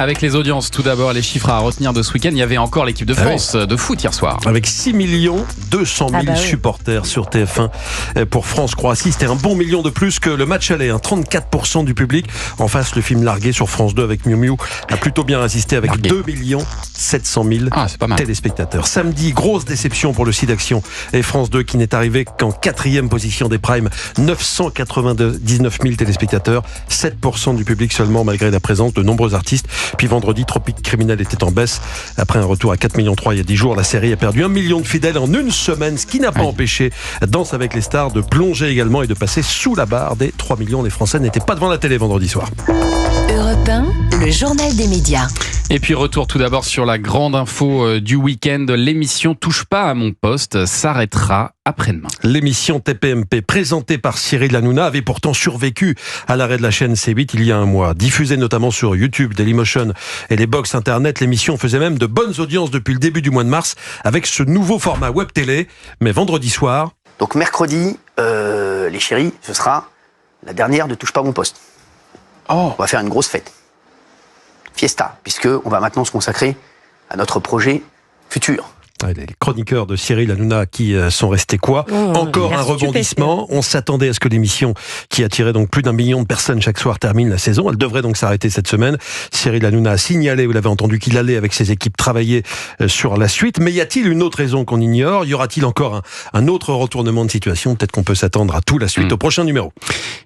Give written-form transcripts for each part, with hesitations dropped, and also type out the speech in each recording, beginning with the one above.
Avec les audiences, tout d'abord, les chiffres à retenir de ce week-end. Il y avait encore l'équipe de France de foot hier soir. Avec 6 200 000 supporters sur TF1 pour France-Croatie. C'était un bon million de plus que le match aller. 34% du public. En face, le film Largué sur France 2 avec Miu Miu a plutôt bien résisté avec 2 700 000 téléspectateurs. Samedi, grosse déception pour le site Action et France 2 qui n'est arrivé qu'en 4e position des primes. 999 000 téléspectateurs, 7% du public seulement malgré la présence de nombreux artistes. Puis vendredi, Tropique Criminel était en baisse. Après un retour à 4,3 millions il y a 10 jours, la série a perdu 1 million de fidèles en une semaine, ce qui n'a pas empêché Danse avec les stars de plonger également et de passer sous la barre des 3 millions. Les Français n'étaient pas devant la télé vendredi soir. Europe 1, le journal des médias. Et puis retour tout d'abord sur la grande info du week-end. L'émission Touche pas à mon poste s'arrêtera après-demain. L'émission TPMP présentée par Cyril Hanouna avait pourtant survécu à l'arrêt de la chaîne C8 il y a un mois. Diffusée notamment sur YouTube, Dailymotion et les box internet, l'émission faisait même de bonnes audiences depuis le début du mois de mars avec ce nouveau format web télé. Mais vendredi soir... Donc mercredi, les chéris, ce sera la dernière de Touche pas à mon poste. On va faire une grosse fête. Fiesta, puisqu'on va maintenant se consacrer à notre projet futur. Les chroniqueurs de Cyril Hanouna qui sont restés quoi ? Encore un rebondissement. On s'attendait à ce que l'émission qui attirait donc plus d'1 million de personnes chaque soir termine la saison. Elle devrait donc s'arrêter cette semaine. Cyril Hanouna a signalé, vous l'avez entendu, qu'il allait avec ses équipes travailler sur la suite. Mais y a-t-il une autre raison qu'on ignore ? Y aura-t-il encore un autre retournement de situation ? Peut-être qu'on peut s'attendre à tout la suite au prochain numéro.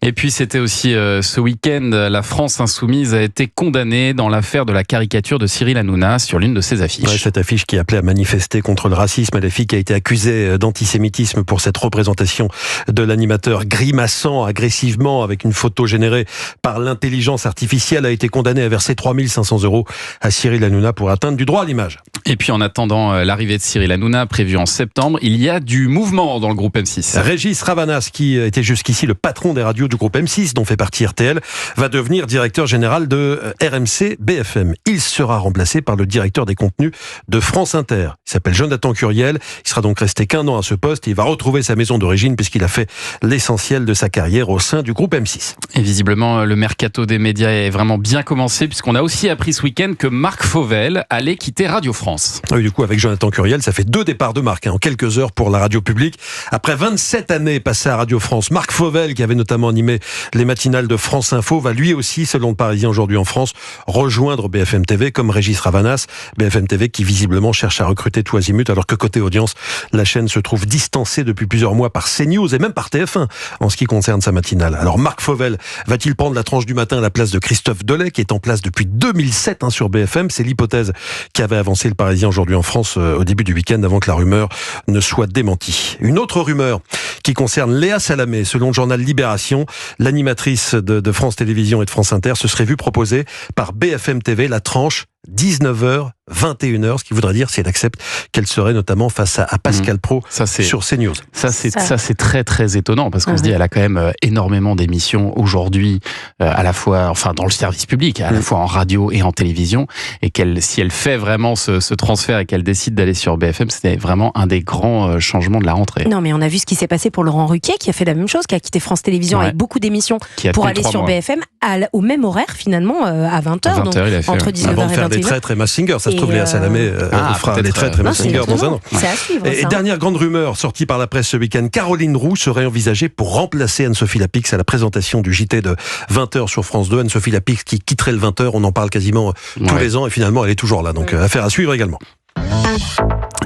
Et puis c'était aussi ce week-end, la France insoumise a été condamnée dans l'affaire de la caricature de Cyril Hanouna sur l'une de ses affiches. Ouais, cette affiche qui appelait à manifester contre le racisme. LFI qui a été accusée d'antisémitisme pour cette représentation de l'animateur grimaçant agressivement avec une photo générée par l'intelligence artificielle a été condamnée à verser 3 500 € à Cyril Hanouna pour atteinte du droit à l'image. Et puis en attendant l'arrivée de Cyril Hanouna prévue en septembre, il y a du mouvement dans le groupe M6. Régis Ravanas, qui était jusqu'ici le patron des radios du groupe M6 dont fait partie RTL, va devenir directeur général de RMC BFM. Il sera remplacé par le directeur des contenus de France Inter. Il s'appelle Jonathan Curiel. Il sera donc resté qu'1 an à ce poste et il va retrouver sa maison d'origine puisqu'il a fait l'essentiel de sa carrière au sein du groupe M6. Et visiblement, le mercato des médias est vraiment bien commencé puisqu'on a aussi appris ce week-end que Marc Fauvel allait quitter Radio France. Oui, du coup, avec Jonathan Curiel, ça fait 2 départs de Marc en quelques heures pour la radio publique. Après 27 années passées à Radio France, Marc Fauvel, qui avait notamment animé les matinales de France Info, va lui aussi, selon le Parisien aujourd'hui en France, rejoindre BFM TV comme Régis Ravanas. BFM TV qui visiblement cherche à recruter tout azimut alors que côté audience, la chaîne se trouve distancée depuis plusieurs mois par CNews et même par TF1 en ce qui concerne sa matinale. Alors Marc Fauvel va-t-il prendre la tranche du matin à la place de Christophe Delay qui est en place depuis 2007 sur BFM ? C'est l'hypothèse qu'avait avancé le Parisien aujourd'hui en France au début du week-end avant que la rumeur ne soit démentie. Une autre rumeur qui concerne Léa Salamé. Selon le journal Libération, l'animatrice de France Télévisions et de France Inter se serait vue proposer par BFM TV la tranche 19h, 21h, ce qui voudrait dire, si elle accepte, qu'elle serait notamment face à Pascal Praud sur CNews. Ça, c'est très, très étonnant, parce qu'on se dit, elle a quand même énormément d'émissions aujourd'hui, à la fois, enfin, dans le service public, à la fois en radio et en télévision, et si elle fait vraiment ce transfert et qu'elle décide d'aller sur BFM, c'était vraiment un des grands changements de la rentrée. Non, mais on a vu ce qui s'est passé pour Laurent Ruquier, qui a fait la même chose, qui a quitté France Télévisions avec beaucoup d'émissions pour aller sur BFM, au même horaire, finalement, à 20h, donc entre 19h et 21h. Les traîtres et Mask Singer, ça se trouve Léa Salamé fera les traîtres et Mask Singer dans un an. C'est à suivre, et dernière grande rumeur sortie par la presse ce week-end, Caroline Roux serait envisagée pour remplacer Anne-Sophie Lapix à la présentation du JT de 20h sur France 2. Anne-Sophie Lapix qui quitterait le 20h, on en parle quasiment tous les ans et finalement elle est toujours là, donc affaire à suivre également.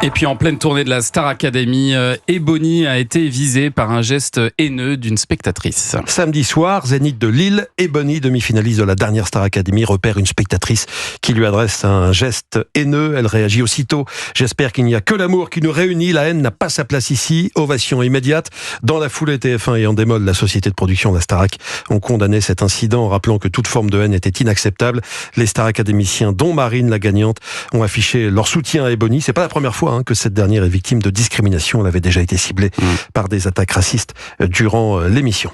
Et puis en pleine tournée de la Star Academy, Ebony a été visée par un geste haineux d'une spectatrice. Samedi soir, Zénith de Lille, Ebony, demi-finaliste de la dernière Star Academy, repère une spectatrice qui lui adresse un geste haineux. Elle réagit aussitôt. J'espère qu'il n'y a que l'amour qui nous réunit. La haine n'a pas sa place ici. Ovation immédiate. Dans la foulée, TF1 et en démol, la société de production de la Starac ont condamné cet incident en rappelant que toute forme de haine était inacceptable. Les Star Académiciens, dont Marine, la gagnante, ont affiché leur soutien à Ebony. C'est pas la première fois fois que cette dernière est victime de discrimination. Elle avait déjà été ciblée par des attaques racistes durant l'émission.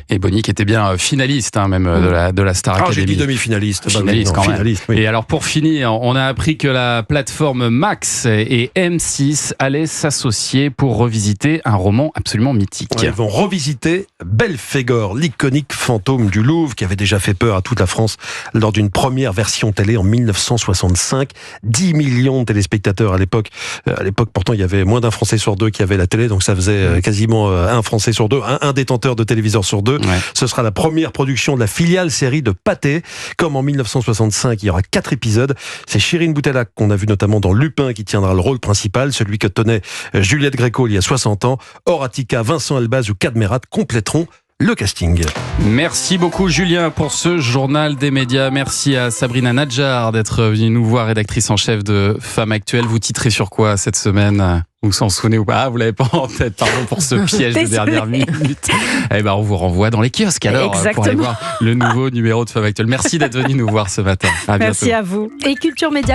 Et Bonny qui était bien finaliste même de la Star Academy. J'ai dit demi-finaliste. Finaliste quand même. Finaliste, oui. Et alors pour finir, on a appris que la plateforme Max et M6 allaient s'associer pour revisiter un roman absolument mythique. Ils vont revisiter Belphégor, l'iconique fantôme du Louvre qui avait déjà fait peur à toute la France lors d'une première version télé en 1965. 10 millions de téléspectateurs à l'époque. À l'époque, pourtant, il y avait moins d'un Français sur deux qui avait la télé, donc ça faisait quasiment un Français sur deux, un détenteur de téléviseur sur deux. Ouais. Ce sera la première production de la filiale série de Pathé. Comme en 1965, il y aura 4 épisodes. C'est Chirine Boutellac qu'on a vu notamment dans Lupin qui tiendra le rôle principal, celui que tenait Juliette Gréco il y a 60 ans. Horatica, Vincent Elbaz ou Cadmerat compléteront le casting. Merci beaucoup Julien pour ce journal des médias. Merci à Sabrina Nadjar d'être venue nous voir, rédactrice en chef de Femmes Actuelles. Vous titrez sur quoi cette semaine ? Vous s'en souvenez ou pas ? Vous l'avez pas en tête, pardon pour ce piège de dernière minute. Eh ben, on vous renvoie dans les kiosques alors pour aller voir le nouveau numéro de Femmes Actuelles. Merci d'être venu nous voir ce matin. À bientôt. Merci à vous. Et Culture Média